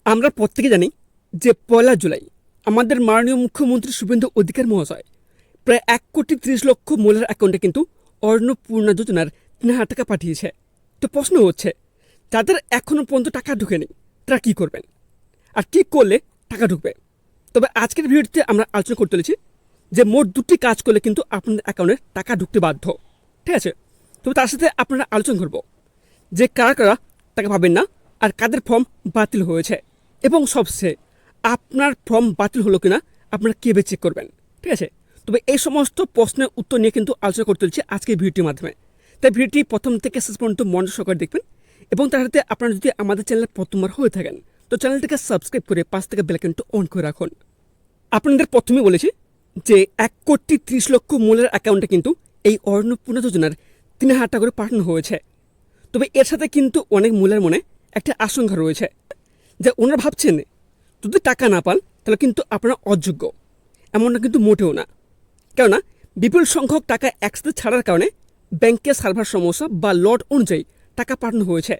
আমরা প্রত্যেকে জানি যে ১লা জুলাই আমাদের মাননীয় মুখ্যমন্ত্রী শুভেন্দু অধিকারী মহাশয় প্রায় ১,৩০,০০,০০০ মহিলার অ্যাকাউন্টে কিন্তু অন্নপূর্ণা যোজনার ৩,০০০ টাকা পাঠিয়েছে। তো প্রশ্ন হচ্ছে, যাদের এখনও পর্যন্ত টাকা ঢোকেনি তারা কী করবেন, আর কী করলে টাকা ঢুকবে? তবে আজকের ভিডিওতে আমরা আলোচনা করতে চলেছি যে মোট দুটি কাজ করলে কিন্তু আপনাদের অ্যাকাউন্টে টাকা ঢুকতে বাধ্য। ঠিক আছে, তবে তার সাথে আপনারা আলোচনা করব যে কারা কারা টাকা পাবেন না আর কাদের ফর্ম বাতিল হয়েছে, এবং সবচেয়ে আপনার ফর্ম বাতিল হলো কিনা আপনারা কীভাবে চেক করবেন। ঠিক আছে, তবে এই সমস্ত প্রশ্নের উত্তর নিয়ে কিন্তু আলোচনা করতে চলেছি আজকের ভিডিওটির মাধ্যমে। তাই ভিডিওটি প্রথম থেকে শেষ পর্যন্ত মনোযোগ সহকারে দেখবেন, এবং তার সাথে আপনারা যদি আমাদের চ্যানেলে প্রথমবার হয়ে থাকেন তো চ্যানেলটিকে সাবস্ক্রাইব করে পাশ থেকে বেল আইকনটি অন করে রাখুন। আপনাদের প্রথমেই বলেছি যে ১,৩০,০০,০০০ মহিলার অ্যাকাউন্টে কিন্তু এই অন্নপূর্ণা যোজনার ৩,০০০ টাকা করে পাঠানো হয়েছে। তবে এর সাথে কিন্তু অনেক মহিলার মনে একটা আশঙ্কা রয়েছে যে ওনারা ভাবছেন যদি টাকা না পান তাহলে কিন্তু আপনারা অযোগ্য। এমনটা কিন্তু মোটেও না, কেননা বিপুল সংখ্যক টাকা একসাথে ছাড়ার কারণে ব্যাংকের সার্ভার সমস্যা বা লট অনুযায়ী টাকা পাঠানো হয়েছে।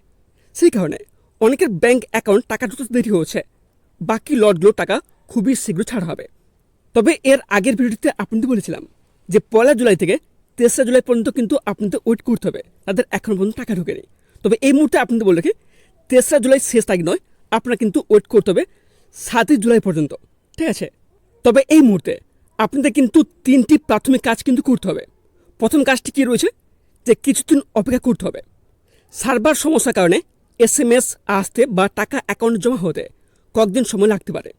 সেই কারণে অনেকের ব্যাংক অ্যাকাউন্ট টাকা ঢুকতে দেরি হয়েছে। বাকি লটগুলো টাকা খুবই শীঘ্র ছাড়া হবে। তবে এর আগের ভিডিওতে আপনাদের বলেছিলাম যে ১লা জুলাই থেকে ৩রা জুলাই পর্যন্ত কিন্তু আপনাদের ওয়েট করতে হবে, তাদের এখনও পর্যন্ত টাকা ঢোকেনি। তবে এই মুহূর্তে আপনাদের বলে রাখি, ৩রা জুলাই শেষ তারিখ নয়, আপনারা কিন্তু ওয়েট করতে হবে ৭ই জুলাই পর্যন্ত। ঠিক আছে, তবে এই মুহূর্তে আপনাদের কিন্তু ৩টি প্রাথমিক কাজ কিন্তু করতে হবে। প্রথম কাজটি কী রয়েছে যে কিছুদিন অপেক্ষা করতে হবে। সার্ভার সমস্যার কারণে SMS আসতে বা টাকা অ্যাকাউন্টে জমা হতে কয়েকদিন সময় লাগতে পারে।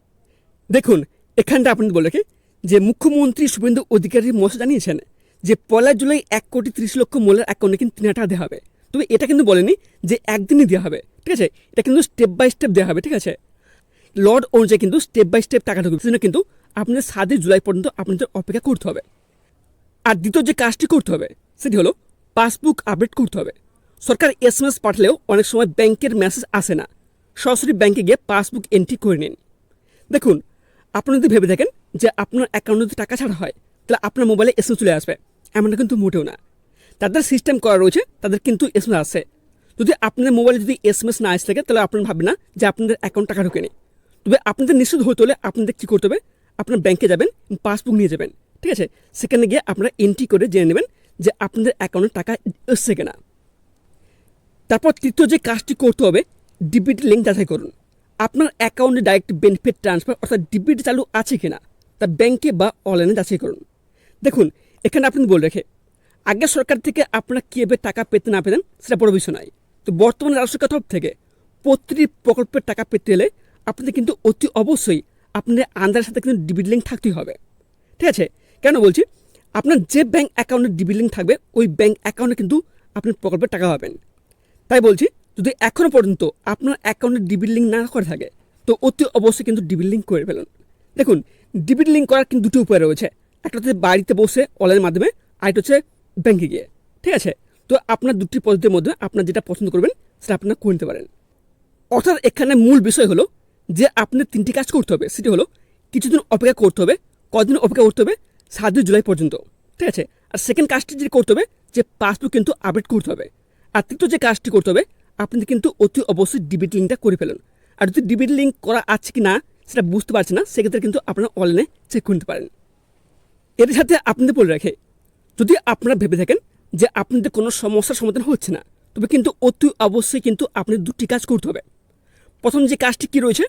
দেখুন, এখানটা আপনাদের বলে রাখি যে মুখ্যমন্ত্রী শুভেন্দু অধিকারী মহাশয় জানিয়েছেন যে ১লা জুলাই ১,৩০,০০,০০০ মহিলার অ্যাকাউন্টে কিন্তু ৩,০০০ টাকা দেওয়া হবে। তবে এটা কিন্তু বলেনি যে একদিনই দেওয়া হবে। ঠিক আছে, এটা কিন্তু স্টেপ বাই স্টেপ দেওয়া হবে। ঠিক আছে, লট অনুযায়ী কিন্তু স্টেপ বাই স্টেপ টাকা ঢুকবে, সেজন্য কিন্তু আপনাদের ৭ই জুলাই পর্যন্ত আপনাদের অপেক্ষা করতে হবে। আর দ্বিতীয় যে কাজটি করতে হবে সেটি হলো পাসবুক আপডেট করতে হবে। সরকার SMS পাঠালেও অনেক সময় ব্যাংকের মেসেজ আসে না, সরাসরি ব্যাংকে গিয়ে পাসবুক এন্ট্রি করে নিন। দেখুন, আপনি যদি ভেবে থাকেন যে আপনার অ্যাকাউন্টে যদি টাকা ছাড়া হয় তাহলে আপনার মোবাইলে SMS চলে আসবে, এমনটা কিন্তু মোটেও না। তাদের সিস্টেম করা রয়েছে, তাদের কিন্তু SMS আসে। যদি আপনাদের মোবাইলে যদি SMS না আসে থাকে তাহলে আপনারা ভাববেন না যে আপনাদের অ্যাকাউন্ট টাকা ঢোকেনি। তবে আপনাদের নিশ্চিত হতে হলে আপনাদের কী করতে হবে, আপনার ব্যাংকে যাবেন, পাসবুক নিয়ে যাবেন। ঠিক আছে, সেখানে গিয়ে আপনারা এন্ট্রি করে জেনে নেবেন যে আপনাদের অ্যাকাউন্টে টাকা এসছে কিনা। তারপর তৃতীয় যে কাজটি করতে হবে, ডিবিটি লিঙ্ক যাচাই করুন। আপনার অ্যাকাউন্টে ডাইরেক্ট বেনিফিট ট্রান্সফার অর্থাৎ ডিবিটি চালু আছে কিনা তা ব্যাংকে বা অনলাইনে যাচাই করুন। দেখুন, এখানে আপনি বলে রেখে আগে সরকার থেকে আপনারা কীভাবে টাকা পেতে না পেতেন সেটা বড় বিষয় নয়। তো বর্তমানে রাজ্য সরকার তরফ থেকে প্রতিটি প্রকল্পের টাকা পেতে এলে আপনাদের কিন্তু অতি অবশ্যই আপনাদের আন্দাজের সাথে কিন্তু ডিবিটি লিঙ্ক থাকতেই হবে। ঠিক আছে, কেন বলছি, আপনার যে ব্যাংক অ্যাকাউন্টে ডিবিটি লিঙ্ক থাকবে ওই ব্যাংক অ্যাকাউন্টে কিন্তু আপনি প্রকল্পের টাকা পাবেন। তাই বলছি, যদি এখনও পর্যন্ত আপনার অ্যাকাউন্টে ডিবিটি লিঙ্ক না করে থাকে তো অতি অবশ্যই কিন্তু ডিবিটি লিঙ্ক করে ফেলুন। দেখুন, ডিবিটি লিঙ্ক করার কিন্তু দুটো উপায় রয়েছে, একটা হচ্ছে বাড়িতে বসে অনলাইনের মাধ্যমে, আরেকটা হচ্ছে ব্যাংকে গিয়ে। ঠিক আছে, তো আপনার দুটি পদ্ধতির মধ্যে আপনার যেটা পছন্দ করবেন সেটা আপনারা করে নিতে পারেন। অর্থাৎ এখানে মূল বিষয় হলো যে আপনার 3টি কাজ করতে হবে, সেটি হলো কিছুদিন অপেক্ষা করতে হবে। কদিন অপেক্ষা করতে হবে? ৭ই জুলাই পর্যন্ত। ঠিক আছে, আর সেকেন্ড কাজটি যেটি করতে হবে যে পাসবুক কিন্তু আপডেট করতে হবে। আর তৃতীয় যে কাজটি করতে হবে, আপনাদের কিন্তু অতি অবশ্যই ডিবিটি লিঙ্কটা করে ফেলুন। আর যদি ডিবিটি লিঙ্ক করা আছে কি না সেটা বুঝতে পারছেন না, সেক্ষেত্রে কিন্তু আপনারা অনলাইনে চেক করতে পারেন। এর সাথে আপনাদের বলে রাখে, যদি আপনারা ভেবে থাকেন যে আপনাদের কোনো সমস্যার সমাধান হচ্ছে না, তবে কিন্তু অতি অবশ্যই কিন্তু আপনাদের দুটি কাজ করতে হবে। প্রথম যে কাজটি কী রয়েছে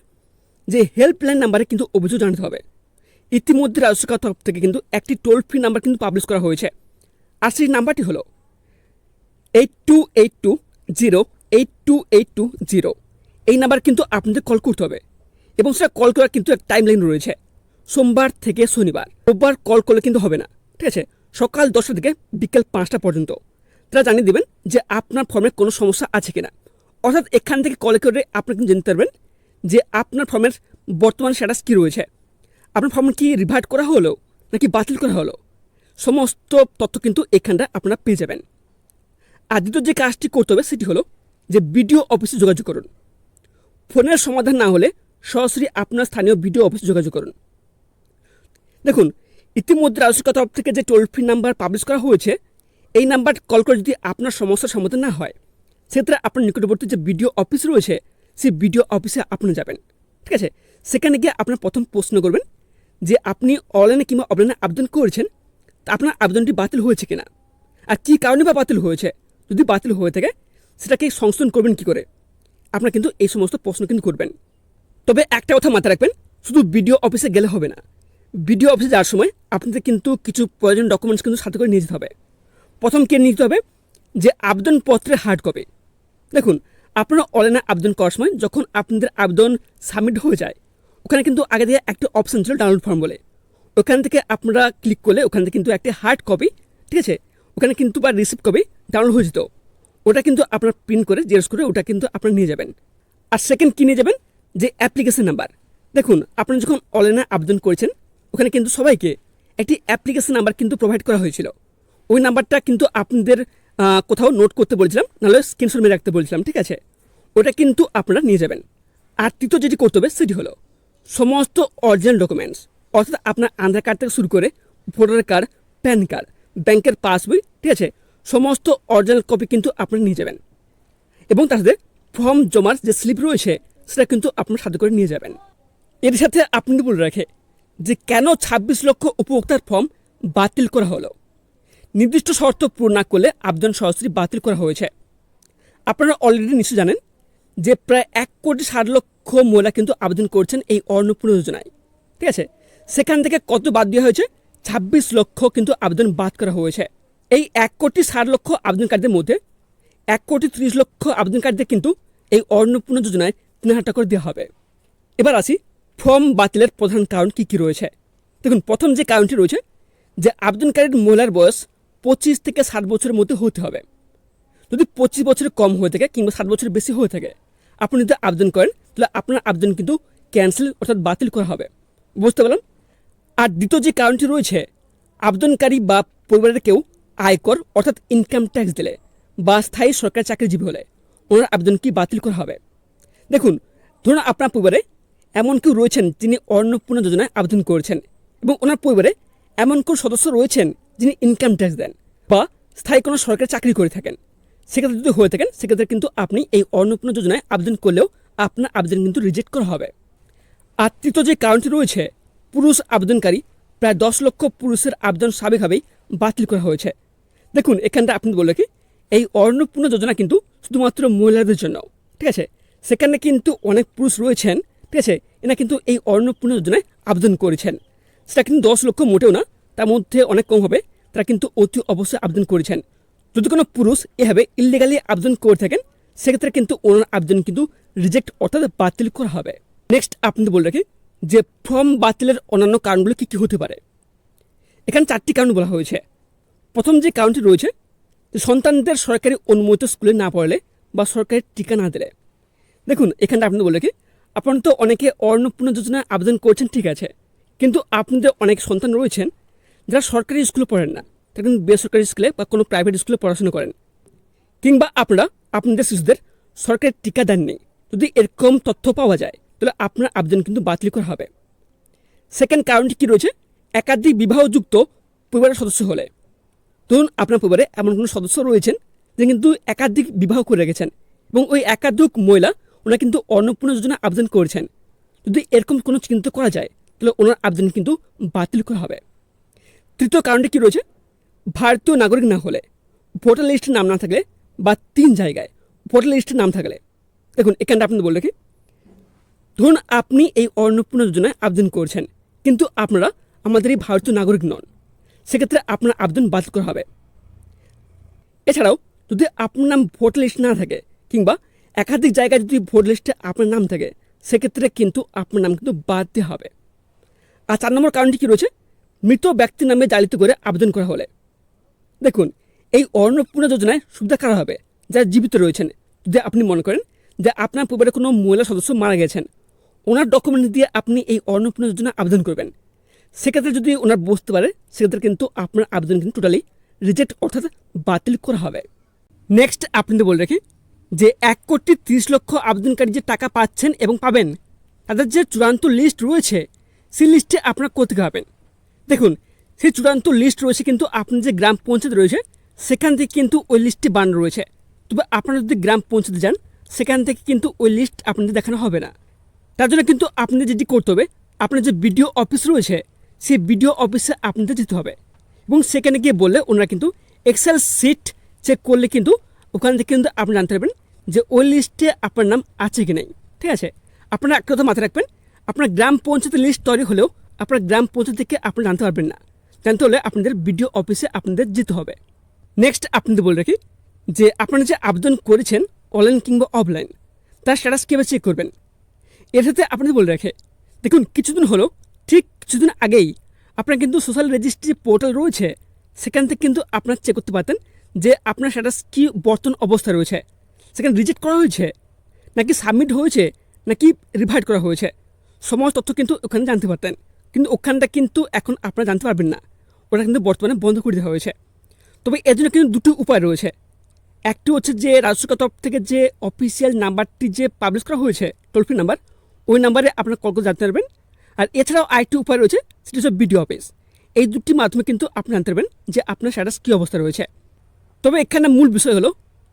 যে হেল্পলাইন নাম্বারে কিন্তু অভিযোগ জানাতে হবে। ইতিমধ্যে রাজ্য সরকার তরফ থেকে কিন্তু একটি টোল ফ্রি নাম্বার কিন্তু পাবলিশ করা হয়েছে, আর সেই নাম্বারটি হলো 8282082820। এই নাম্বার কিন্তু আপনাদের কল করতে হবে, এবং সেটা কল করার কিন্তু এক টাইম লাইন রয়েছে, সোমবার থেকে শনিবার। রোববার কল করলে কিন্তু হবে না। ঠিক আছে, সকাল 10টা থেকে বিকেল 5টা পর্যন্ত তারা জানিয়ে দেবেন যে আপনার ফর্মে কোনো সমস্যা আছে কিনা। অর্থাৎ এখান থেকে কল করে আপনারা কিন্তু জানতে পারবেন যে আপনার ফর্মের বর্তমান স্ট্যাটাস কী রয়েছে, আপনার ফর্ম কি রিভাইড করা হলো নাকি বাতিল করা হলো, সমস্ত তথ্য কিন্তু এখানটা আপনারা পেয়ে যাবেন। আর দ্বিতীয় যে কাজটি করতে হবে সেটি হলো যে বিডিও অফিসে যোগাযোগ করুন। ফোনের সমাধান না হলে সরাসরি আপনার স্থানীয় বিডিও অফিসে যোগাযোগ করুন। দেখুন, ইতিমধ্যে রাজ্য সরকার তরফ থেকে যে টোল ফ্রি নাম্বার পাবলিশ করা হয়েছে, এই নাম্বার কল করে যদি আপনার সমস্যার সমাধান না হয় সেক্ষেত্রে আপনার নিকটবর্তী যে বিডিও অফিস রয়েছে সেই বিডিও অফিসে আপনি যাবেন। ঠিক আছে, সেখানে গিয়ে আপনার প্রথম প্রশ্ন করবেন যে আপনি অনলাইনে কিংবা অফলাইনে আবেদন করেছেন, তা আপনার আবেদনটি বাতিল হয়েছে কিনা, আর কী কারণে বা বাতিল হয়েছে। যদি বাতিল হয়ে থাকে সেটাকে সংশোধন করবেন কী করে, আপনার কিন্তু এই সমস্ত প্রশ্ন কিন্তু করবেন। তবে একটা কথা মাথায় রাখবেন, শুধু বিডিও অফিসে গেলে হবে না। বিডিও অফিসে যাওয়ার সময় আপনাদের কিন্তু কিছু প্রয়োজনীয় ডকুমেন্টস কিন্তু সাথে করে নিয়ে যেতে হবে। প্রথম কে নিতে হবে যে আবেদনপত্রের হার্ড কপি। দেখুন, আপনারা অনলাইনে আবেদন করার সময় যখন আপনাদের আবেদন সাবমিট হয়ে যায়, ওখানে কিন্তু আগে থেকে একটা অপশান ছিল ডাউনলোড ফর্ম বলে। ওখান থেকে আপনারা ক্লিক করলে ওখান থেকে কিন্তু একটা হার্ড কপি, ঠিক আছে, ওখানে কিন্তু বা রিসিপ্ট কপি ডাউনলোড হয়ে যেত। ওটা কিন্তু আপনার প্রিন্ট করে জেরক্স করে ওটা কিন্তু আপনারা নিয়ে যাবেন। আর সেকেন্ড কী নিয়ে যাবেন, যে অ্যাপ্লিকেশন নাম্বার। দেখুন, আপনি যখন অনলাইনে আবেদন করেছেন ওখানে কিন্তু সবাইকে একটি অ্যাপ্লিকেশন নাম্বার কিন্তু প্রোভাইড করা হয়েছিল। ওই নাম্বারটা কিন্তু আপনাদের কোথাও নোট করতে বলেছিলাম, নাহলে স্ক্রিনশট মেরে রাখতে বলেছিলাম, ঠিক আছে। ওটা কিন্তু আপনারা নিয়ে যাবেন। আর তৃতীয় যেটি করতে হবে সেটি হলো সমস্ত অরিজিনাল ডকুমেন্টস, অর্থাৎ আপনার আধার কার্ড থেকে শুরু করে ভোটার কার্ড, প্যান কার্ড, ব্যাংকের পাসবই, ঠিক আছে, সমস্ত অরিজিনাল কপি কিন্তু আপনারা নিয়ে যাবেন। এবং তার সাথে ফর্ম জমার যে স্লিপ রয়েছে সেটা কিন্তু আপনার সাথে করে নিয়ে যাবেন। এর সাথে আপনি বলে রাখে যে কেন 26 লক্ষ উপভোক্তার ফর্ম বাতিল করা হলো। নির্দিষ্ট শর্ত পূরণ না করলে আবেদন সরাসরি বাতিল করা হয়েছে। আপনারা অলরেডি নিশ্চয় জানেন যে প্রায় 1,60,00,000 মহিলা কিন্তু আবেদন করছেন এই অন্নপূর্ণা যোজনায়, ঠিক আছে। সেখান থেকে কত বাদ দেওয়া হয়েছে, 26 লক্ষ কিন্তু আবেদন বাদ করা হয়েছে। এই 1,60,00,000 আবেদনকারীদের মধ্যে 1,30,00,000 আবেদনকারীদের কিন্তু এই অন্নপূর্ণা যোজনায় 3,000 টাকা করে দেওয়া হবে। এবার আসি ফর্ম বাতিলের প্রধান কারণ কী কী রয়েছে। দেখুন, প্রথম যে কারণটি রয়েছে যে আবেদনকারীর মহিলার বয়স 25 থেকে 60 বছরের মধ্যে হতে হবে। যদি 25 বছরের কম হয়ে থাকে কিংবা 60 বছরের বেশি হয়ে থাকে, আপনি যদি আবেদন করেন তাহলে আপনার আবেদন কিন্তু ক্যান্সেল অর্থাৎ বাতিল করা হবে। বুঝতে পারলাম। আর দ্বিতীয় যে কারণটি রয়েছে, আবেদনকারী বা পরিবারের কেউ আয়কর অর্থাৎ ইনকাম ট্যাক্স দিলে বা স্থায়ী সরকারি চাকরিজীবী হলে ওনার আবেদন কি বাতিল করা হবে। দেখুন, ধরুন আপনার পরিবারে এমন কেউ রয়েছেন যিনি অন্নপূর্ণা যোজনায় আবেদন করেছেন এবং ওনার পরিবারে এমন কেউ সদস্য রয়েছেন যিনি ইনকাম ট্যাক্স দেন বা স্থায়ী কোনো সরকারি চাকরি করে থাকেন, সেক্ষেত্রে যদি হয়ে থাকেন সেক্ষেত্রে কিন্তু আপনি এই অন্নপূর্ণা যোজনায় আবেদন করলেও আপনার আবেদন কিন্তু রিজেক্ট করা হবে। আর তৃতীয় যে কারণটি রয়েছে, পুরুষ আবেদনকারী প্রায় 10 লক্ষ পুরুষের আবেদন স্বাভাবিকভাবেই বাতিল করা হয়েছে। দেখুন, এখানটা আপনি বললে কি এই অন্নপূর্ণা যোজনা কিন্তু শুধুমাত্র মহিলাদের জন্য, ঠিক আছে। সেখানে কিন্তু অনেক পুরুষ রয়েছেন, ঠিক আছে, এরা কিন্তু এই অন্নপূর্ণা যোজনায় আবেদন করেছেন। সেটা কিন্তু 10 লক্ষ মোটেও না, তার মধ্যে অনেক কম হবে, তারা কিন্তু অতি অবশ্যই আবেদন করেছেন। যদি কোনো পুরুষ এভাবে ইলিগালি আবেদন করে থাকেন সেক্ষেত্রে কিন্তু ওনার আবেদন কিন্তু রিজেক্ট অর্থাৎ বাতিল করা হবে। নেক্সট আপনি বলে রাখি যে ফর্ম বাতিলের অন্যান্য কারণগুলো কী কী হতে পারে। এখানে 4টি কারণ বলা হয়েছে। প্রথম যে কারণটি রয়েছে, সন্তানদের সরকারি অনুমোদিত স্কুলে না পড়ালে বা সরকারি টিকা না দিলে। দেখুন, এখানটা আপনি বলে রাখি, আপনারা তো অনেকে অন্নপূর্ণা যোজনায় আবেদন করছেন, ঠিক আছে, কিন্তু আপনাদের অনেক সন্তান রয়েছেন যারা সরকারি স্কুলে পড়েন না, তারা কিন্তু বেসরকারি স্কুলে বা কোনো প্রাইভেট স্কুলে পড়াশোনা করেন, কিংবা আপনারা আপনাদের শিশুদের সরকারি টিকা দেননি। যদি এরকম তথ্য পাওয়া যায় তাহলে আপনার আবেদন কিন্তু বাতিল করা হবে। সেকেন্ড কারণটি কী রয়েছে, একাধিক বিবাহযুক্ত পরিবারের সদস্য হলে। ধরুন আপনার পরিবারে এমন কোনো সদস্য রয়েছেন যে কিন্তু একাধিক বিবাহ করে রেখেছেন এবং ওই একাধিক মহিলা ওনারা কিন্তু অন্নপূর্ণা যোজনা আবেদন করেছেন। যদি এরকম কোনো চিন্তা করা যায় তাহলে ওনার আবেদন কিন্তু বাতিল করা হবে। তৃতীয় কারণটি কী রয়েছে, ভারতীয় নাগরিক না হলে, ভোটার লিস্টে নাম না থাকলে বা 3 জায়গায় ভোটার লিস্টে নাম থাকলে। দেখুন, এখানটা আপনি বলে রাখি, ধরুন আপনি এই অন্নপূর্ণা যোজনায় আবেদন করছেন কিন্তু আপনারা আমাদের এই ভারতীয় নাগরিক নন, সেক্ষেত্রে আপনার আবেদন বাতিল করা হবে। এছাড়াও যদি আপনার নাম ভোটার লিস্টে না থাকে কিংবা একাধিক জায়গায় যদি ভোটার লিস্টে আপনার নাম থাকে সেক্ষেত্রে কিন্তু আপনার নাম কিন্তু বাদ দেওয়া হবে। আর 4 নম্বর কারণটি কী রয়েছে, মৃত ব্যক্তির নামে জালিত করে আবেদন করা হলে। দেখুন, এই অন্নপূর্ণা যোজনায় সুবিধা কারা হবে, যারা জীবিত রয়েছেন। যদি আপনি মনে করেন যে আপনার পরিবারে কোনো মহিলা সদস্য মারা গেছেন, ওনার ডকুমেন্ট দিয়ে আপনি এই অন্নপূর্ণা যোজনা আবেদন করবেন, সেক্ষেত্রে যদি ওনার বুঝতে পারে সেক্ষেত্রে কিন্তু আপনার আবেদন কিন্তু টোটালি রিজেক্ট অর্থাৎ বাতিল করা হবে। নেক্সট আপনাদের বলে রাখি যে 1,30,00,000 আবেদনকারী যে টাকা পাচ্ছেন এবং পাবেন, তাদের যে চূড়ান্ত লিস্ট রয়েছে সেই লিস্টে আপনারা কোথায় পাবেন। দেখুন, সেই চূড়ান্ত লিস্ট রয়েছে কিন্তু আপনার যে গ্রাম পঞ্চায়েত রয়েছে সেখান থেকে কিন্তু ওই লিস্টটি বানানো রয়েছে। তবে আপনারা যদি গ্রাম পঞ্চায়েতে যান সেখান থেকে কিন্তু ওই লিস্ট আপনাদের দেখানো হবে না। তার জন্য কিন্তু আপনাদের যেটি করতে হবে, আপনার যে বিডিও অফিস রয়েছে সেই বিডিও অফিসে আপনাদের যেতে হবে এবং সেখানে গিয়ে বললে ওনারা কিন্তু এক্সেল সিট চেক করলে কিন্তু ওখান থেকে কিন্তু আপনি জানতে পারবেন যে ওই লিস্টে আপনার নাম আছে কি নেই। ঠিক আছে, আপনারা একটা কথা মাথায় রাখবেন, আপনার গ্রাম পঞ্চায়েতের লিস্ট তৈরি হলেও আপনার গ্রাম পঞ্চায়েত থেকে আপনি জানতে পারবেন না। জানতে হলে আপনাদের বিডিও অফিসে আপনাদের যেতে হবে। নেক্সট আপনাদের বলে রাখি যে আপনারা যে আবেদন করেছেন অনলাইন কিংবা অফলাইন, তার স্ট্যাটাস কীভাবে চেক করবেন। এর সাথে আপনাদের বলে রাখে, দেখুন কিছুদিন হলো, ঠিক কিছুদিন আগেই আপনার কিন্তু সোশ্যাল রেজিস্ট্রি পোর্টাল রয়েছে, সেখান থেকে কিন্তু আপনার চেক করতে পারতেন যে আপনার স্ট্যাটাস কী বর্তমান অবস্থা রয়েছে, সেখানে রিজেক্ট করা হয়েছে নাকি সাবমিট হয়েছে নাকি রিভাইড করা হয়েছে, সমস্ত তথ্য কিন্তু ওখানে জানতে পারতেন। কিন্তু ওখানটা কিন্তু এখন আপনারা জানতে পারবেন না, ওটা কিন্তু বর্তমানে বন্ধ করে দেওয়া হয়েছে। তবে এর জন্য কিন্তু দুটো উপায় রয়েছে। একটি হচ্ছে যে রাজ্য সরকার তরফ থেকে যে অফিসিয়াল নাম্বারটি যে পাবলিশ করা হয়েছে টোল ফ্রি নাম্বার, ওই নাম্বারে আপনার কল করে জানতে পারবেন। আর এছাড়াও আরেকটি উপায় রয়েছে, সেটি হচ্ছে বিডিও অফিস। এই দুটির মাধ্যমে কিন্তু আপনি জানতে পারবেন যে আপনার স্ট্যাটাস কী অবস্থা রয়েছে। তবে এখানে মূল বিষয় হলো,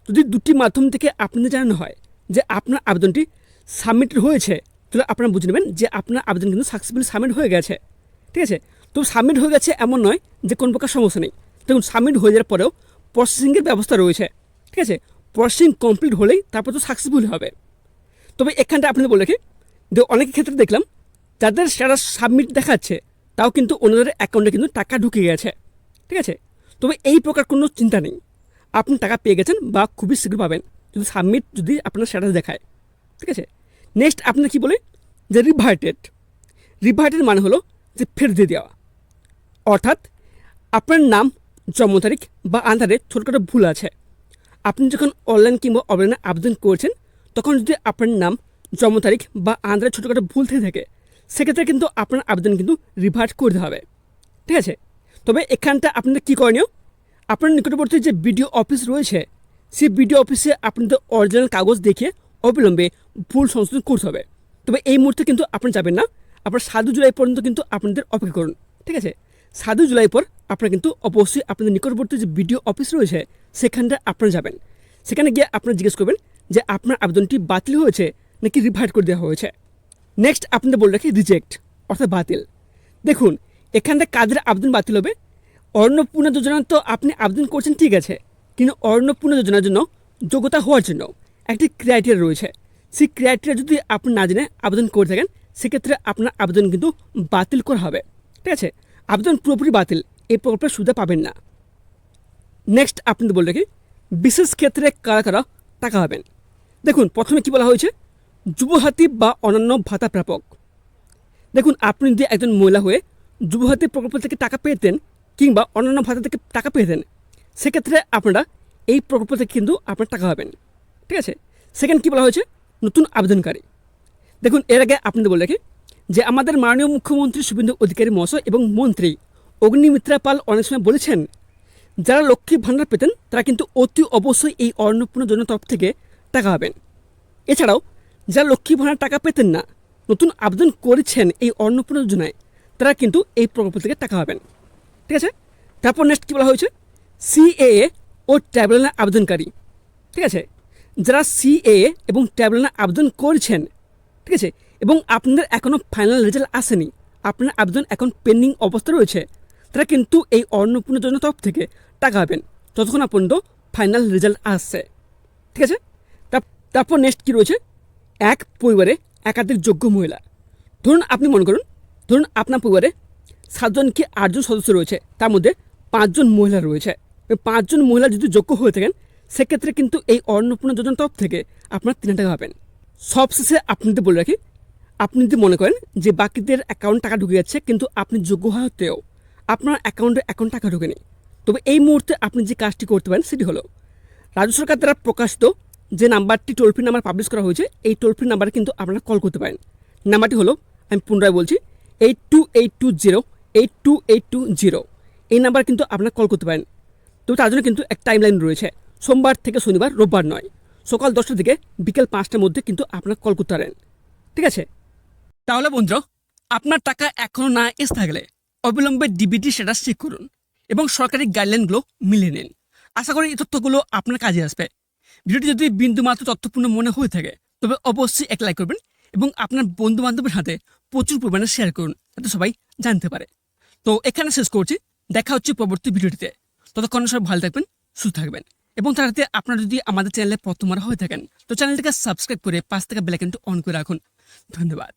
যদি দুটি মাধ্যম থেকে আপনাদের জানানো হয় যে আপনার আবেদনটি সাবমিট হয়েছে, তাহলে আপনারা বুঝে নেবেন যে আপনার আবেদন কিন্তু সাকসেসফুলি সাবমিট হয়ে গেছে। ঠিক আছে, তো সাবমিট হয়ে গেছে এমন নয় যে কোনো প্রকার সমস্যা নেই। দেখুন সাবমিট হয়ে যাওয়ার পরেও প্রসেসিংয়ের ব্যবস্থা রয়েছে। ঠিক আছে, প্রসেসিং কমপ্লিট হলেই তারপর তো সাকসেসফুল হবে। তবে এখানটা আপনাদের বলে রাখি যে অনেক ক্ষেত্রে দেখলাম যাদের স্ট্যাটাস সাবমিট দেখাচ্ছে তাও কিন্তু ওনাদের অ্যাকাউন্টে কিন্তু টাকা ঢুকে গেছে। ঠিক আছে, তবে এই প্রকার কোনো চিন্তা নেই, আপনি টাকা পেয়ে গেছেন বা খুবই শীঘ্র পাবেন যদি সাবমিট যদি আপনার স্ট্যাটাস দেখায়। ঠিক আছে, নেক্সট আপনার কী বলে যে রিভার্টেড। রিভার্টেড মানে হলো যে ফেরত দিয়ে দেওয়া, অর্থাৎ আপনার নাম, জন্ম তারিখ বা আধারে ছোটোখাটো ভুল আছে। আপনি যখন অনলাইন কিংবা অফলাইনে আবেদন করছেন তখন যদি আপনার নাম, জন্ম তারিখ বা আধারে ছোটোখাটো ভুল থেকে থাকে, সেক্ষেত্রে কিন্তু আপনার আবেদন কিন্তু রিভার্ট করতে হবে। ঠিক আছে, তবে এখানটা আপনাদের কী করণীয়, আপনার নিকটবর্তী যে বিডিও অফিস রয়েছে সেই বিডিও অফিসে আপনাদের অরিজিনাল কাগজ দেখিয়ে অবিলম্বে ভুল সংশোধন করতে হবে। তবে এই মুহূর্তে কিন্তু আপনি যাবেন না, আপনার 7 জুলাই পর্যন্ত কিন্তু আপনাদের অপেক্ষা করুন। ঠিক আছে, 7 জুলাই পর আপনারা কিন্তু অবশ্যই আপনাদের নিকটবর্তী যে বিডিও অফিস রয়েছে সেখানটা আপনারা যাবেন। সেখানে গিয়ে আপনারা জিজ্ঞেস করবেন যে আপনার আবেদনটি বাতিল হয়েছে নাকি রিভার্ট করে দেওয়া হয়েছে। নেক্সট আপনাদের বলে রাখি রিজেক্ট অর্থাৎ বাতিল। দেখুন এখানটা কাদের আবেদন বাতিল হবে, অন্নপূর্ণা যোজনা তো আপনি আবেদন করছেন ঠিক আছে, কিন্তু অন্নপূর্ণা যোজনার জন্য যোগ্যতা হওয়ার জন্য একটি ক্রাইটেরিয়া রয়েছে। সেই ক্রাইটেরিয়া যদি আপনি না জেনে আবেদন করে থাকেন সেক্ষেত্রে আপনার আবেদন কিন্তু বাতিল করা হবে। ঠিক আছে, আবেদন পুরোপুরি বাতিল, এই প্রকল্পের সুবিধা পাবেন না। নেক্সট আপনাদের বলে রাখি বিশেষ ক্ষেত্রে কারা কারা টাকা পাবেন। দেখুন প্রথমে কী বলা হয়েছে, যুবহাতি বা অন্যান্য ভাতা প্রাপক। দেখুন আপনি যদি একজন মহিলা হয়ে যুবহাতি প্রকল্প থেকে টাকা পেতেন কিংবা অন্যান্য ভাতা থেকে টাকা পেতেন, সেক্ষেত্রে আপনারা এই প্রকল্প থেকে কিন্তু আপনার টাকা পাবেন। ঠিক আছে, সেকেন্ড কী বলা হয়েছে, নতুন আবেদনকারী। দেখুন এর আগে আপনাদের বলে রাখি যে আমাদের মাননীয় মুখ্যমন্ত্রী শুভেন্দু অধিকারী মহাশয় এবং মন্ত্রী অগ্নিমিত্রা পাল অনেক সময় বলেছেন যারা লক্ষ্মী ভাণ্ডার পেতেন তারা কিন্তু অতি অবশ্যই এই অন্নপূর্ণা যোজনার তরফ থেকে টাকা পাবেন। এছাড়াও যারা লক্ষ্মী ভাণ্ডার টাকা পেতেন না, নতুন আবেদন করেছেন এই অন্নপূর্ণা যোজনায়, তারা কিন্তু এই প্রকল্প থেকে টাকা পাবেন। ঠিক আছে, তারপর নেক্সট কী বলা হয়েছে, সিএএ ও ট্রাইব্যুনাল আবেদনকারী। ঠিক আছে, যারা সিএএ এবং ট্রাইব্যুনাল আবেদন করেছেন, ঠিক আছে, এবং আপনাদের এখনও ফাইনাল রেজাল্ট আসেনি, আপনার আবেদন এখন পেন্ডিং অবস্থা রয়েছে, তারা কিন্তু এই অন্নপূর্ণা যোজনার তরফ থেকে টাকা পাবেন যতক্ষণ না পর্যন্ত ফাইনাল রেজাল্ট আসছে। ঠিক আছে, তারপর নেক্সট কী রয়েছে, এক পরিবারে একাধিক যোগ্য মহিলা। ধরুন আপনি মনে করুন, ধরুন আপনার পরিবারে 7 জন কি 8 জন সদস্য রয়েছে, তার মধ্যে 5 জন মহিলা রয়েছে। 5 জন মহিলা যদি যোগ্য হয়ে থাকেন সেক্ষেত্রে কিন্তু এই অন্নপূর্ণা যোজনার তরফ থেকে আপনার 3 টাকা পাবেন। সবশেষে আপনাদের বলে রাখি, আপনি যদি মনে করেন যে বাকিদের অ্যাকাউন্ট টাকা ঢুকে যাচ্ছে কিন্তু আপনি যোগ্য হতেও আপনার অ্যাকাউন্টে এখন টাকা ঢোকেনি, তবে এই মুহূর্তে আপনি যে কাজটি করতে পারেন সেটি হলো রাজ্য সরকার দ্বারা প্রকাশিত যে নাম্বারটি টোল ফ্রি নাম্বার পাবলিশ করা হয়েছে, এই টোল ফ্রি নাম্বারে কিন্তু আপনারা কল করতে পারেন। নাম্বারটি হলো, আমি পুনরায় বলছি, 8282082820। এই নাম্বার কিন্তু আপনারা কল করতে পারেন। তবে তার জন্য কিন্তু এক টাইমলাইন রয়েছে, সোমবার থেকে শনিবার, রোববার নয়, সকাল 10টা থেকে বিকেল 5টার মধ্যে কিন্তু আপনারা কল করতে পারেন। ঠিক আছে, তাহলে বন্ধুরা আপনার টাকা এখনও না এসে থাকলে অবিলম্বে ডিবিটি স্ট্যাটাস চেক করুন এবং সরকারি গাইডলাইনগুলো মিলিয়ে নিন। আশা করি এই তথ্যগুলো আপনার কাজে আসবে। ভিডিওটি যদি বিন্দুমাত্র তথ্যপূর্ণ মনে হয়ে থাকে তবে অবশ্যই এক লাইক করবেন এবং আপনার বন্ধু বান্ধবের হাতে প্রচুর পরিমাণে শেয়ার করুন, যাতে সবাই জানতে পারে। তো এখানে শেষ করছি, দেখা হচ্ছে পরবর্তী ভিডিওটিতে। ততক্ষণ সবাই ভালো থাকবেন, সুস্থ থাকবেন, এবং তার সাথে আপনারা যদি আমাদের চ্যানেলে প্রথমবার হয়ে থাকেন তো চ্যানেলটিকে সাবস্ক্রাইব করে পাশ থেকে বেল আইকনটি অন করে রাখুন। ধন্যবাদ।